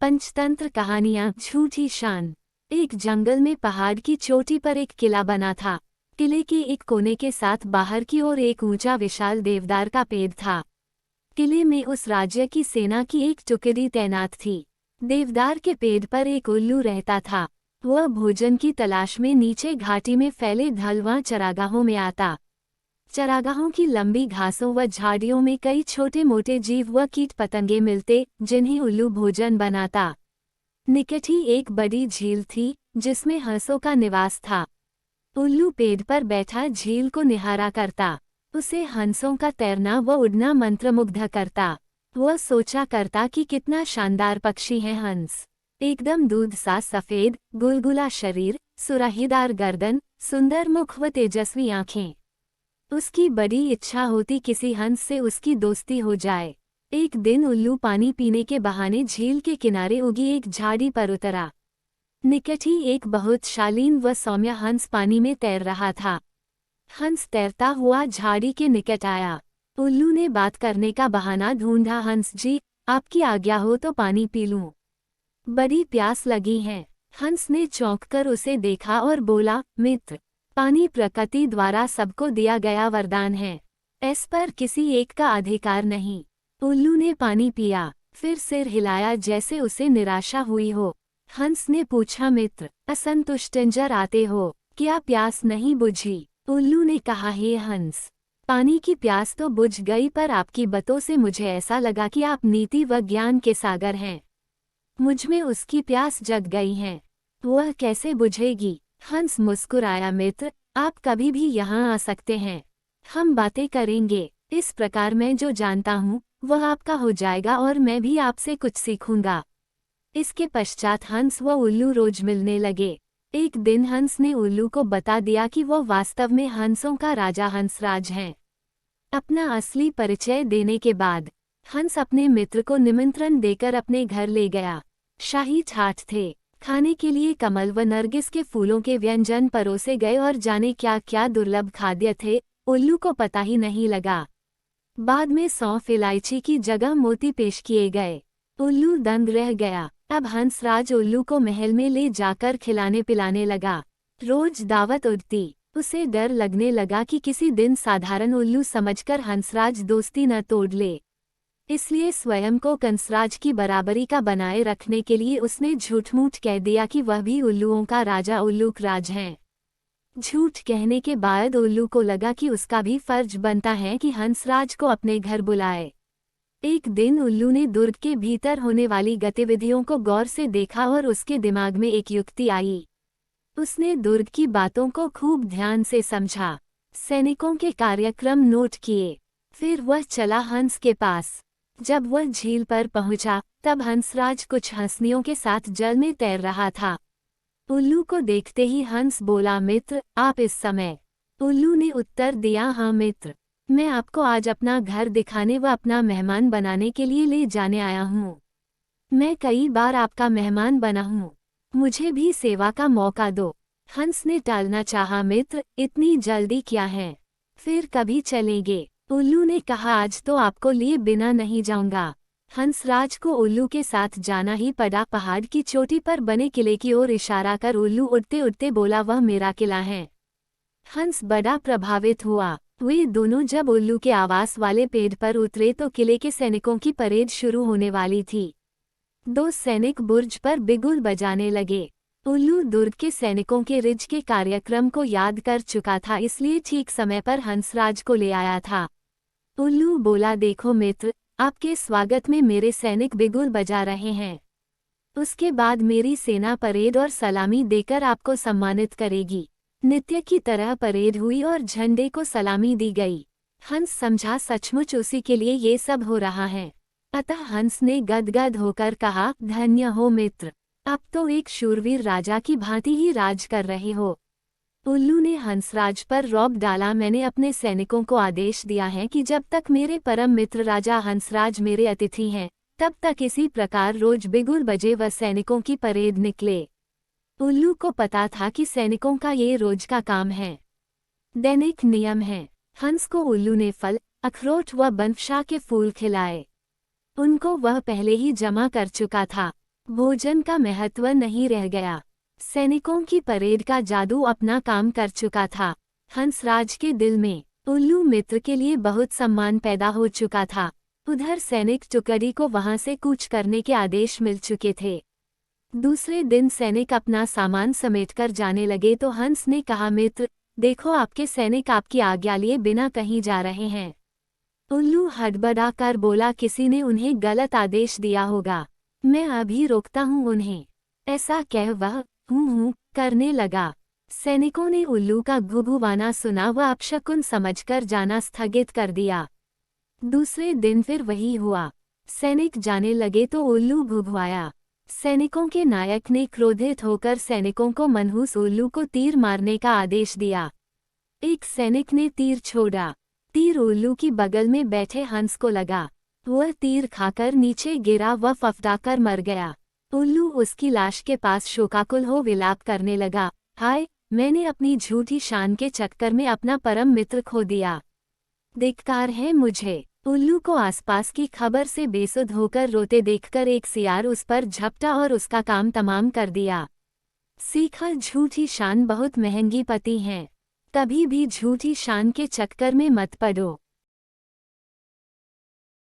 पंचतंत्र कहानियां झूठी शान। एक जंगल में पहाड़ की चोटी पर एक किला बना था। किले के एक कोने के साथ बाहर की ओर एक ऊंचा विशाल देवदार का पेड़ था। किले में उस राज्य की सेना की एक टुकड़ी तैनात थी। देवदार के पेड़ पर एक उल्लू रहता था। वह भोजन की तलाश में नीचे घाटी में फैले ढलवां चरागाहों में आता। चरागाहों की लंबी घासों व झाड़ियों में कई छोटे मोटे जीव व कीट पतंगे मिलते, जिन्हें उल्लू भोजन बनाता। निकट ही एक बड़ी झील थी, जिसमें हंसों का निवास था। उल्लू पेड़ पर बैठा झील को निहारा करता। उसे हंसों का तैरना व उड़ना मंत्रमुग्ध करता। वह सोचा करता कि कितना शानदार पक्षी है हंस। एकदम दूध सा सफेद, गुलगुला शरीर, सुराहीदार गर्दन, सुंदर मुख व तेजस्वी आंखें। उसकी बड़ी इच्छा होती किसी हंस से उसकी दोस्ती हो जाए। एक दिन उल्लू पानी पीने के बहाने झील के किनारे उगी एक झाड़ी पर उतरा। निकट ही एक बहुत शालीन व सौम्य हंस पानी में तैर रहा था। हंस तैरता हुआ झाड़ी के निकट आया। उल्लू ने बात करने का बहाना ढूंढा। हंस जी, आपकी आज्ञा हो तो पानी पी लूं, बड़ी प्यास लगी है। हंस ने चौंककर उसे देखा और बोला, मित्र, पानी प्रकृति द्वारा सबको दिया गया वरदान है। इस पर किसी एक का अधिकार नहीं। उल्लू ने पानी पिया, फिर सिर हिलाया जैसे उसे निराशा हुई हो। हंस ने पूछा, मित्र, असंतुष्ट नजर आते हो, क्या प्यास नहीं बुझी? उल्लू ने कहा, हे हंस, पानी की प्यास तो बुझ गई, पर आपकी बातों से मुझे ऐसा लगा कि आप नीति व ज्ञान के सागर हैं। मुझमें उसकी प्यास जग गई है। वह कैसे बुझेगी? हंस मुस्कुराया, मित्र, आप कभी भी यहाँ आ सकते हैं। हम बातें करेंगे। इस प्रकार मैं जो जानता हूँ वह आपका हो जाएगा और मैं भी आपसे कुछ सीखूंगा। इसके पश्चात हंस व उल्लू रोज मिलने लगे। एक दिन हंस ने उल्लू को बता दिया कि वह वास्तव में हंसों का राजा हंसराज है। अपना असली परिचय देने के बाद हंस अपने मित्र को निमंत्रण देकर अपने घर ले गया। शाही ठाठ थे। खाने के लिए कमल व नरगिस के फूलों के व्यंजन परोसे गए और जाने क्या क्या दुर्लभ खाद्य थे, उल्लू को पता ही नहीं लगा। बाद में सौंफ इलायची की जगह मोती पेश किए गए। उल्लू दंग रह गया। अब हंसराज उल्लू को महल में ले जाकर खिलाने पिलाने लगा। रोज दावत उड़ती। उसे डर लगने लगा कि किसी दिन साधारण उल्लू समझकर हंसराज दोस्ती न तोड़ ले। इसलिए स्वयं को कंसराज की बराबरी का बनाए रखने के लिए उसने झूठ-मूठ कह दिया कि वह भी उल्लुओं का राजा उल्लूक राज है। झूठ कहने के बाद उल्लू को लगा कि उसका भी फर्ज बनता है कि हंसराज को अपने घर बुलाए। एक दिन उल्लू ने दुर्ग के भीतर होने वाली गतिविधियों को गौर से देखा और उसके दिमाग में एक युक्ति आई। उसने दुर्ग की बातों को खूब ध्यान से समझा, सैनिकों के कार्यक्रम नोट किए। फिर वह चला हंस के पास। जब वह झील पर पहुंचा, तब हंसराज कुछ हंसनियों के साथ जल में तैर रहा था। उल्लू को देखते ही हंस बोला, मित्र, आप इस समय? उल्लू ने उत्तर दिया, हाँ मित्र, मैं आपको आज अपना घर दिखाने व अपना मेहमान बनाने के लिए ले जाने आया हूँ। मैं कई बार आपका मेहमान बना हूँ, मुझे भी सेवा का मौका दो। हंस ने टालना चाहा, मित्र, इतनी जल्दी क्या है, फिर कभी चलेंगे। उल्लू ने कहा, आज तो आपको लिए बिना नहीं जाऊंगा। हंसराज को उल्लू के साथ जाना ही पड़ा। पहाड़ की चोटी पर बने किले की ओर इशारा कर उल्लू उड़ते उड़ते बोला, वह मेरा किला है। हंस बड़ा प्रभावित हुआ। वे दोनों जब उल्लू के आवास वाले पेड़ पर उतरे तो किले के सैनिकों की परेड शुरू होने वाली थी। दो सैनिक बुर्ज पर बिगुल बजाने लगे। उल्लू दुर्ग के सैनिकों के रिज के कार्यक्रम को याद कर चुका था, इसलिए ठीक समय पर हंसराज को ले आया था। उल्लू बोला, देखो मित्र, आपके स्वागत में मेरे सैनिक बिगुल बजा रहे हैं। उसके बाद मेरी सेना परेड और सलामी देकर आपको सम्मानित करेगी। नित्य की तरह परेड हुई और झंडे को सलामी दी गई। हंस समझा सचमुच उसी के लिए ये सब हो रहा है। अतः हंस ने गदगद होकर कहा, धन्य हो मित्र, अब तो एक शूरवीर राजा की भांति ही राज कर रहे हो। उल्लू ने हंसराज पर रौब डाला, मैंने अपने सैनिकों को आदेश दिया है कि जब तक मेरे परम मित्र राजा हंसराज मेरे अतिथि हैं, तब तक इसी प्रकार रोज बिगुल बजे व सैनिकों की परेड निकले। उल्लू को पता था कि सैनिकों का ये रोज का काम है, दैनिक नियम है। हंस को उल्लू ने फल, अखरोट व बनफशा के फूल खिलाए। उनको वह पहले ही जमा कर चुका था। भोजन का महत्व नहीं रह गया। सैनिकों की परेड का जादू अपना काम कर चुका था। हंसराज के दिल में उल्लू मित्र के लिए बहुत सम्मान पैदा हो चुका था। उधर सैनिक टुकड़ी को वहां से कूच करने के आदेश मिल चुके थे। दूसरे दिन सैनिक अपना सामान समेटकर जाने लगे तो हंस ने कहा, मित्र देखो, आपके सैनिक आपकी आज्ञा लिए बिना कहीं जा रहे हैं। उल्लू हड़बड़ा कर बोला, किसी ने उन्हें गलत आदेश दिया होगा, मैं अभी रोकता हूँ उन्हें। ऐसा कह वह हूँ करने लगा। सैनिकों ने उल्लू का घुघुवाना सुना व अपशकुन समझकर जाना स्थगित कर दिया। दूसरे दिन फिर वही हुआ। सैनिक जाने लगे तो उल्लू घुघुआया। सैनिकों के नायक ने क्रोधित होकर सैनिकों को मनहूस उल्लू को तीर मारने का आदेश दिया। एक सैनिक ने तीर छोड़ा। तीर उल्लू की बगल में बैठे हंस को लगा। वह तीर खाकर नीचे गिरा व फफडाकर मर गया। उल्लू उसकी लाश के पास शोकाकुल हो विलाप करने लगा, हाय, मैंने अपनी झूठी शान के चक्कर में अपना परम मित्र खो दिया। धिक्कार है मुझे। उल्लू को आसपास की खबर से बेसुध होकर रोते देखकर एक सियार उस पर झपटा और उसका काम तमाम कर दिया। सीखा, झूठी शान बहुत महंगी पती है। कभी भी झूठी शान के चक्कर में मत पड़ो।